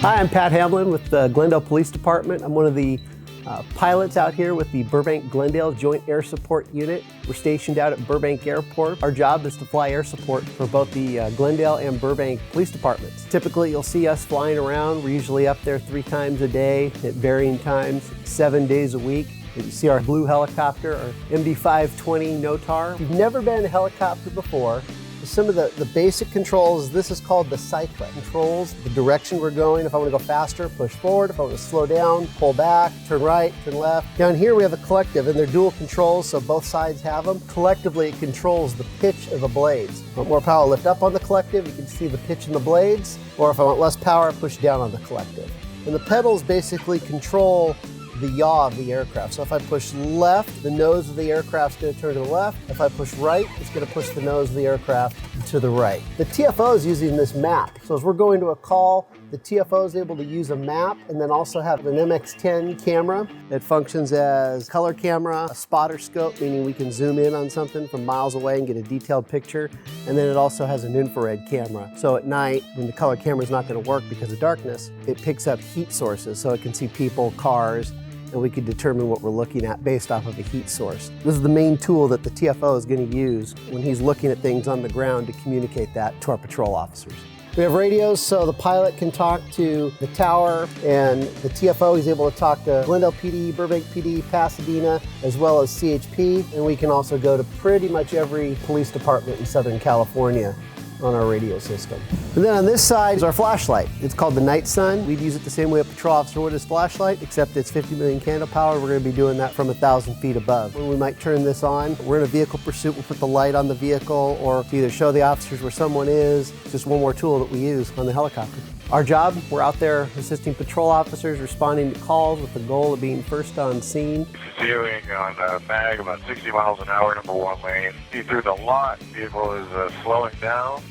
Hi, I'm Pat Hamlin with the Glendale Police Department. I'm one of the pilots out here with the Burbank-Glendale Joint Air Support Unit. We're stationed out at Burbank Airport. Our job is to fly air support for both the Glendale and Burbank Police Departments. Typically, you'll see us flying around. We're usually up there 3 times a day at varying times, 7 days a week. You see our blue helicopter, our MD-520 NOTAR. If you've never been in a helicopter before, some of the basic controls, this is called the cyclic. Controls the direction we're going. If I want to go faster, push forward. If I want to slow down, pull back, turn right, turn left. Down here we have a collective, and they're dual controls, so both sides have them. Collectively, it controls the pitch of the blades. If I want more power, lift up on the collective. You can see the pitch in the blades. Or if I want less power, push down on the collective. And the pedals basically control the yaw of the aircraft. So if I push left, the nose of the aircraft's going to turn to the left. If I push right, it's going to push the nose of the aircraft to the right. The TFO is using this map. So as we're going to a call, the TFO is able to use a map and then also have an MX-10 camera. It functions as color camera, a spotter scope, meaning we can zoom in on something from miles away and get a detailed picture. And then it also has an infrared camera. So at night, when the color camera is not going to work because of darkness, it picks up heat sources. So it can see people, cars, and we can determine what we're looking at based off of a heat source. This is the main tool that the TFO is going to use when he's looking at things on the ground to communicate that to our patrol officers. We have radios so the pilot can talk to the tower, and the TFO is able to talk to Glendale PD, Burbank PD, Pasadena, as well as CHP, and we can also go to pretty much every police department in Southern California on our radio system. And then on this side is our flashlight. It's called the Night Sun. We'd use it the same way a patrol officer would his flashlight, except it's 50 million candle power. We're going to be doing that from 1,000 feet above. When we might turn this on, we're in a vehicle pursuit, we'll put the light on the vehicle or to either show the officers where someone is. It's just one more tool that we use on the helicopter. Our job, we're out there assisting patrol officers, responding to calls with the goal of being first on scene. Continuing on MAG about 60 miles an hour, number 1 lane. See through the lot, vehicle is slowing down.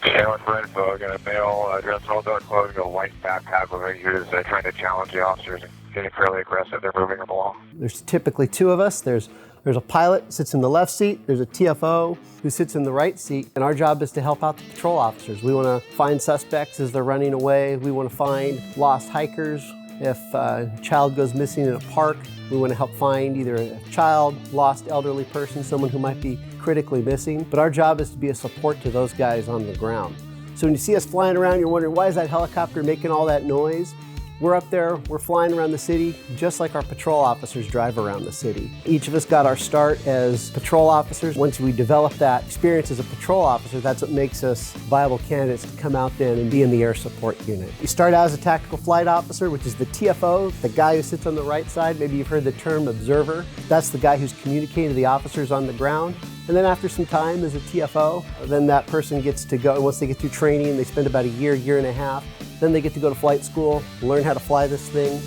Showing for info, got a male dressed all dark clothing, a white backpack with me who's trying to challenge the officers and getting fairly aggressive. They're moving them along. There's typically 2 of us. There's a pilot who sits in the left seat, there's a TFO who sits in the right seat, and our job is to help out the patrol officers. We want to find suspects as they're running away. We want to find lost hikers. If a child goes missing in a park, we want to help find either a child, lost elderly person, someone who might be critically missing. But our job is to be a support to those guys on the ground. So when you see us flying around, you're wondering, why is that helicopter making all that noise? We're up there, we're flying around the city, just like our patrol officers drive around the city. Each of us got our start as patrol officers. Once we develop that experience as a patrol officer, that's what makes us viable candidates to come out then and be in the air support unit. You start out as a tactical flight officer, which is the TFO, the guy who sits on the right side. Maybe you've heard the term observer. That's the guy who's communicating to the officers on the ground. And then after some time as a TFO, then that person gets to go, once they get through training, they spend about a year, year and a half, then they get to go to flight school, learn how to fly this thing,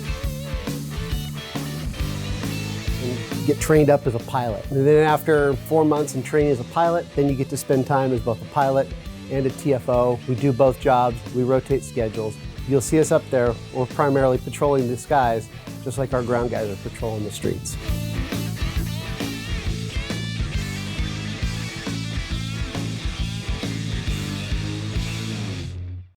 and get trained up as a pilot. And then after 4 months in training as a pilot, then you get to spend time as both a pilot and a TFO. We do both jobs, we rotate schedules. You'll see us up there, we're primarily patrolling the skies, just like our ground guys are patrolling the streets.